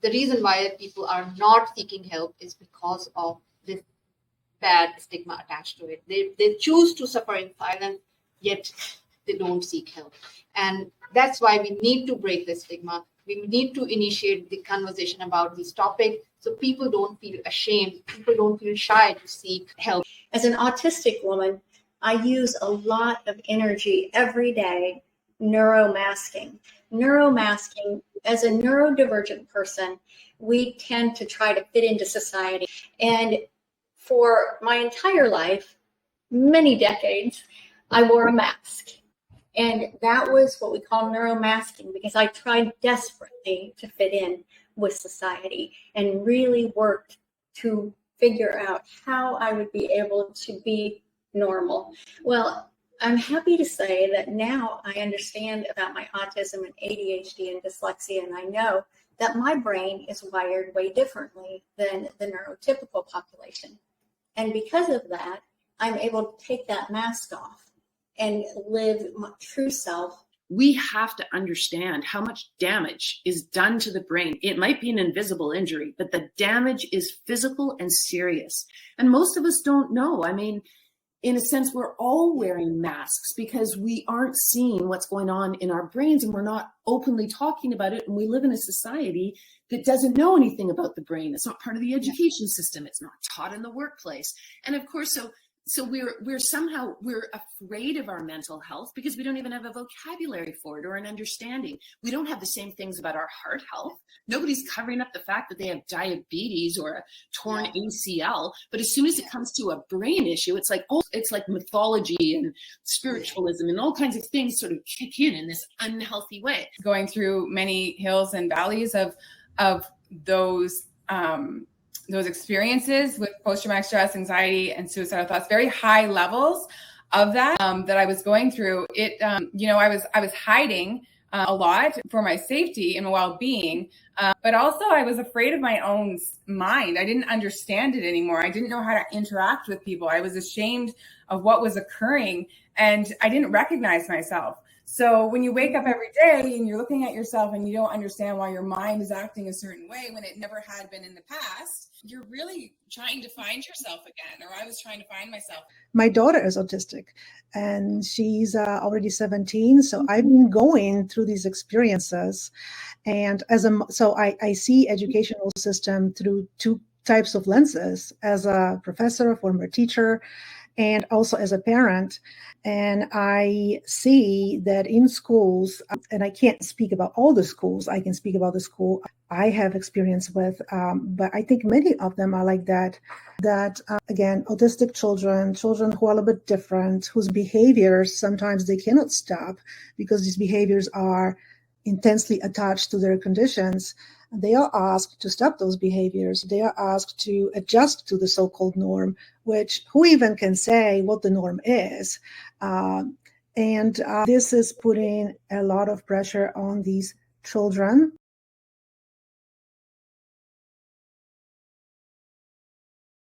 the reason why people are not seeking help is because of this bad stigma attached to it. They choose to suffer in silence, yet they don't seek help. And that's why we need to break the stigma. We need to initiate the conversation about this topic so people don't feel ashamed, people don't feel shy to seek help. As an autistic woman, I use a lot of energy every day neuromasking. Neuromasking, as a neurodivergent person, we tend to try to fit into society. And for my entire life, many decades, I wore a mask. And that was what we call neuromasking, because I tried desperately to fit in with society and really worked to figure out how I would be able to be normal. Well, I'm happy to say that now I understand about my autism and ADHD and dyslexia, and I know that my brain is wired way differently than the neurotypical population. And because of that, I'm able to take that mask off and live my true self. We have to understand how much damage is done to the brain. It might be an invisible injury, but the damage is physical and serious. And most of us don't know. I mean, in a sense, we're all wearing masks because we aren't seeing what's going on in our brains and we're not openly talking about it. And we live in a society that doesn't know anything about the brain. It's not part of the education system. It's not taught in the workplace. And of course, so we're afraid of our mental health because we don't even have a vocabulary for it or an understanding. We don't have the same things about our heart health. Nobody's covering up the fact that they have diabetes or a torn ACL. But as soon as it comes to a brain issue, it's like, oh, it's like mythology and spiritualism and all kinds of things sort of kick in this unhealthy way. Going through many hills and valleys of those experiences with post-traumatic stress, anxiety, and suicidal thoughts, very high levels of that I was going through. It, I was hiding a lot for my safety and well-being, but also I was afraid of my own mind. I didn't understand it anymore. I didn't know how to interact with people. I was ashamed of what was occurring, and I didn't recognize myself. So when you wake up every day and you're looking at yourself and you don't understand why your mind is acting a certain way when it never had been in the past, you're really trying to find yourself again, or I was trying to find myself. My daughter is autistic and she's already 17. So I've been going through these experiences. And I see educational system through two types of lenses: as a professor, a former teacher, and also as a parent. And I see that in schools, and I can't speak about all the schools, I can speak about the school I have experience with, but I think many of them are like that, again, autistic children who are a little bit different, whose behaviors, sometimes they cannot stop because these behaviors are intensely attached to their conditions. They are asked to stop those behaviors. They are asked to adjust to the so-called norm, which who even can say what the norm is? And this is putting a lot of pressure on these children.